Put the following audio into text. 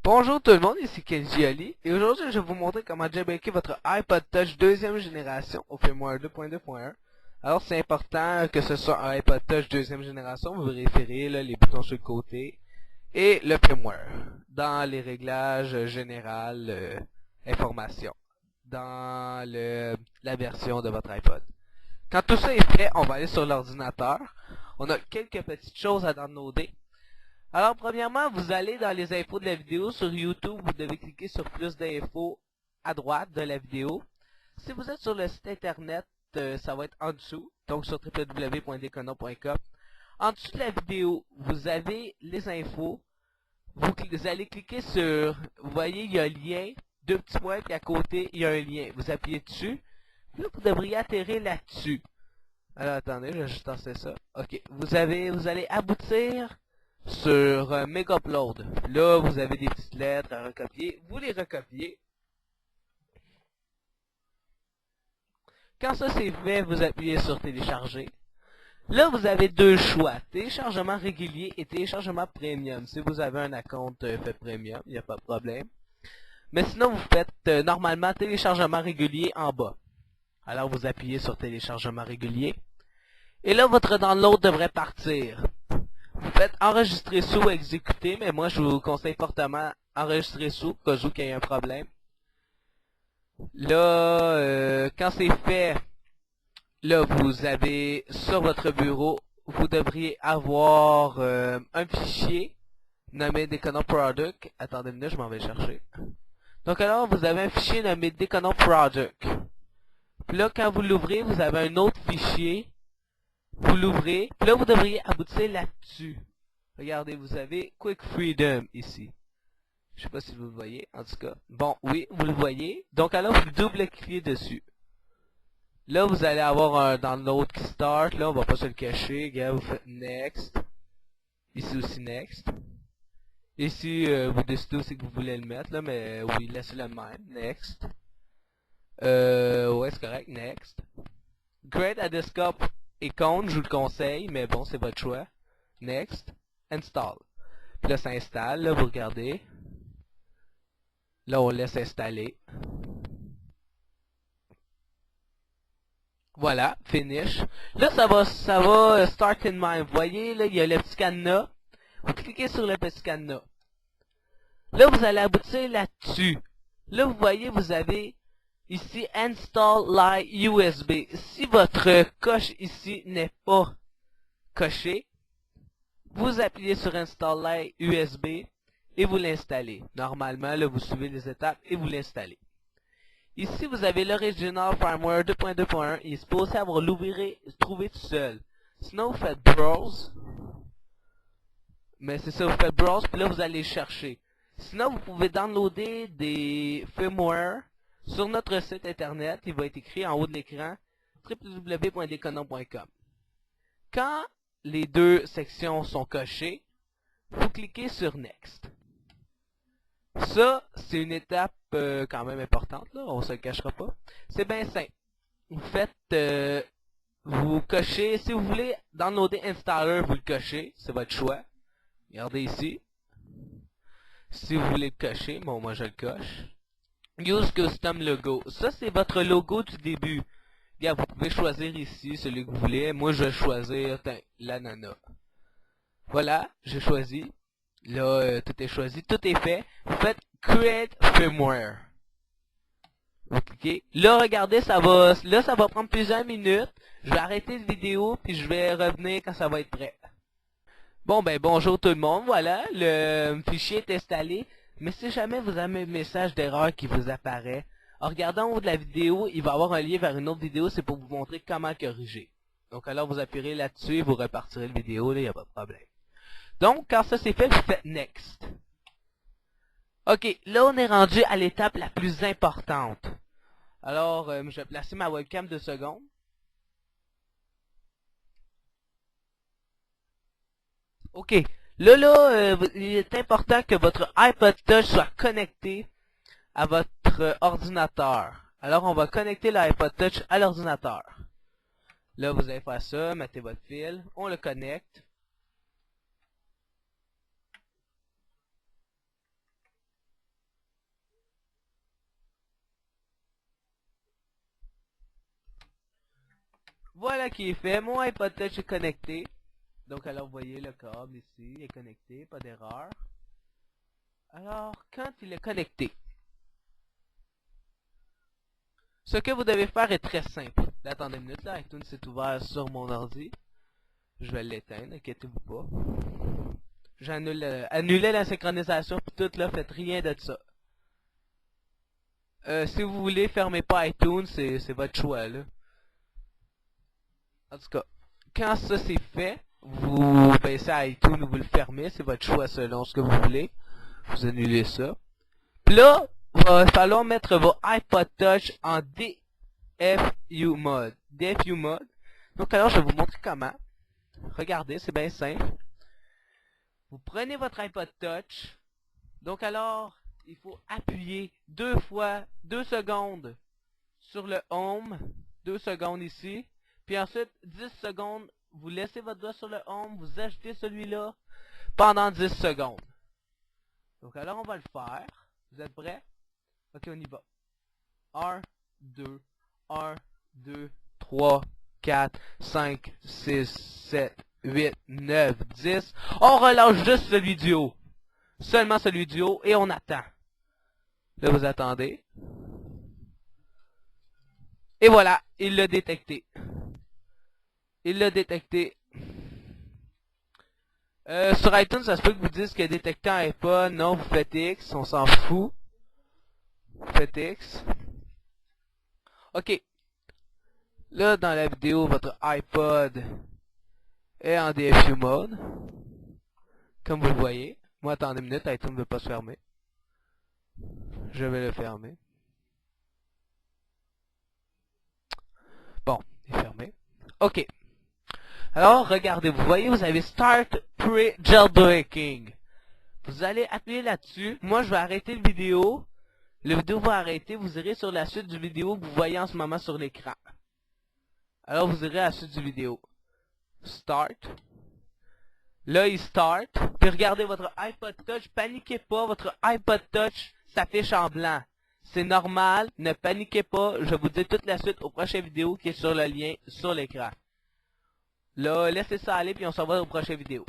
Bonjour tout le monde, ici Kenji Ali, et aujourd'hui je vais vous montrer comment jailbreaker votre iPod Touch deuxième génération au firmware 2.2.1. Alors c'est important que ce soit un iPod Touch deuxième génération, vous vérifierez là, les boutons sur le côté, et le firmware, dans les réglages généraux, informations, dans la version de votre iPod. Quand tout ça est fait, on va aller sur l'ordinateur, on a quelques petites choses à downloader. Alors, premièrement, vous allez dans les infos de la vidéo. Sur YouTube, vous devez cliquer sur plus d'infos à droite de la vidéo. Si vous êtes sur le site internet, ça va être en dessous, donc sur www.decono.com. En dessous de la vidéo, vous avez les infos. Vous allez cliquer sur, vous voyez, il y a un lien, deux petits points, puis à côté, il y a un lien. Vous appuyez dessus, puis là, vous devriez atterrir là-dessus. Alors, attendez, je vais juste lancer ça. Ok, vous allez aboutir sur Megapload. Là, vous avez des petites lettres à recopier. Vous les recopiez. Quand ça c'est fait, vous appuyez sur télécharger. Là, vous avez deux choix. Téléchargement régulier et téléchargement premium. Si vous avez un compte fait premium, il n'y a pas de problème. Mais sinon, vous faites normalement téléchargement régulier en bas. Alors, vous appuyez sur téléchargement régulier. Et là, votre download devrait partir. Vous faites enregistrer sous ou exécuter, mais moi je vous conseille fortement enregistrer sous, au cas où qu'il y ait un problème. Là, quand c'est fait, là vous avez sur votre bureau, vous devriez avoir un fichier nommé Decono Product. Attendez une minute, je m'en vais chercher. Donc alors, vous avez un fichier nommé Decono Product. Puis là, quand vous l'ouvrez, vous avez un autre fichier. Vous l'ouvrez, puis là vous devriez aboutir là-dessus. Regardez, vous avez Quick Freedom ici. Je sais pas si vous le voyez, en tout cas. Bon, oui, vous le voyez. Donc alors, vous double-cliquez dessus. Là, vous allez avoir un download qui start. Là, on va pas se le cacher. Regarde, vous faites Next. Ici aussi Next. Ici, vous décidez aussi que vous voulez le mettre, là, mais oui, laissez-le même. Next. Ouais, c'est correct. Next. Create a desktop icon, je vous le conseille, mais bon, c'est votre choix. Next. Install. Puis là, ça installe, là, vous regardez. Là, on laisse installer. Voilà, finish. Là, ça va start in mind. Vous voyez, là, il y a le petit cadenas. Vous cliquez sur le petit cadenas. Là, vous allez aboutir là-dessus. Là, vous voyez, vous avez ici Install Live USB. Si votre coche ici n'est pas cochée, vous appuyez sur Install Live USB et vous l'installez. Normalement, là, vous suivez les étapes et vous l'installez. Ici, vous avez l'original firmware 2.2.1. Il est supposé avoir trouvé tout seul. Sinon, vous faites Browse. Mais c'est ça, vous faites Browse, puis là, vous allez chercher. Sinon, vous pouvez downloader des firmware sur notre site internet. Il va être écrit en haut de l'écran www.decono.com. Quand les deux sections sont cochées, vous cliquez sur Next. Ça, c'est une étape quand même importante, là, on se le cachera pas. C'est bien simple. Vous faites, vous cochez, si vous voulez downloader Installer, vous le cochez, c'est votre choix. Regardez ici. Si vous voulez le cocher, bon, moi je le coche. Use Custom Logo. Ça, c'est votre logo du début. Regarde, vous pouvez choisir ici celui que vous voulez. Moi, je vais choisir l'ananas. Voilà, j'ai choisi. Là, tout est choisi, tout est fait. Vous faites Create Firmware. Vous cliquez. Là, regardez, ça va prendre plusieurs minutes. Je vais arrêter la vidéo, puis je vais revenir quand ça va être prêt. Bon, ben, bonjour tout le monde. Voilà, le fichier est installé. Mais si jamais vous avez un message d'erreur qui vous apparaît, en regardant en haut de la vidéo, il va y avoir un lien vers une autre vidéo. C'est pour vous montrer comment corriger. Donc, alors, vous appuyez là-dessus et vous repartirez la vidéo. Là, il n'y a pas de problème. Donc, quand ça c'est fait, vous faites Next. Ok, là on est rendu à l'étape la plus importante. Alors, je vais placer ma webcam 2 secondes. Ok, là, il est important que votre iPod Touch soit connecté à votre ordinateur. Alors, on va connecter l'iPod Touch à l'ordinateur. Là, vous allez faire ça, mettez votre fil, on le connecte. Voilà qui est fait. Mon iPod Touch est connecté. Donc alors vous voyez le câble ici, il est connecté, pas d'erreur. Alors quand il est connecté, ce que vous devez faire est très simple. Attendez une minute là, iTunes s'est ouvert sur mon ordi. Je vais l'éteindre, inquiétez-vous pas. Annulé la synchronisation puis tout là, faites rien de ça. Si vous voulez, fermez pas iTunes, c'est votre choix là. En tout cas, quand ça c'est fait, vous baissez à iTunes ou vous le fermez, c'est votre choix selon ce que vous voulez. Vous annulez ça. Puis là, il va falloir mettre vos iPod Touch en DFU mode. DFU mode. Donc alors, je vais vous montrer comment. Regardez, c'est bien simple. Vous prenez votre iPod Touch. Donc alors, il faut appuyer 2 secondes sur le Home. 2 secondes ici. Puis ensuite, 10 secondes, vous laissez votre doigt sur le Home, vous ajoutez celui-là pendant 10 secondes. Donc alors, on va le faire. Vous êtes prêts? Ok, on y va. 1, 2, 1, 2, 3, 4, 5, 6, 7, 8, 9, 10. On relâche juste celui du haut. Seulement celui du haut et on attend. Là, vous attendez. Et voilà, il l'a détecté. Il l'a détecté. Sur iTunes, ça se peut que vous disiez qu'il a détecté un iPod. Non, vous faites X, on s'en fout. Vous faites X. Ok. Là, dans la vidéo, votre iPod est en DFU mode. Comme vous le voyez. Moi, attendez une minute, iTunes ne veut pas se fermer. Je vais le fermer. Bon, il est fermé. Ok. Alors, regardez, vous voyez, vous avez Start Pre-Jailbreaking. Vous allez appuyer là-dessus. Moi, je vais arrêter la vidéo. La vidéo va arrêter. Vous irez sur la suite du vidéo que vous voyez en ce moment sur l'écran. Alors, vous irez à la suite du vidéo. Start. Là, il start. Puis regardez votre iPod Touch. Paniquez pas. Votre iPod Touch s'affiche en blanc. C'est normal. Ne paniquez pas. Je vous dis toute la suite aux prochaines vidéos qui est sur le lien sur l'écran. Là, laissez ça aller puis on s'en va aux prochaines vidéos.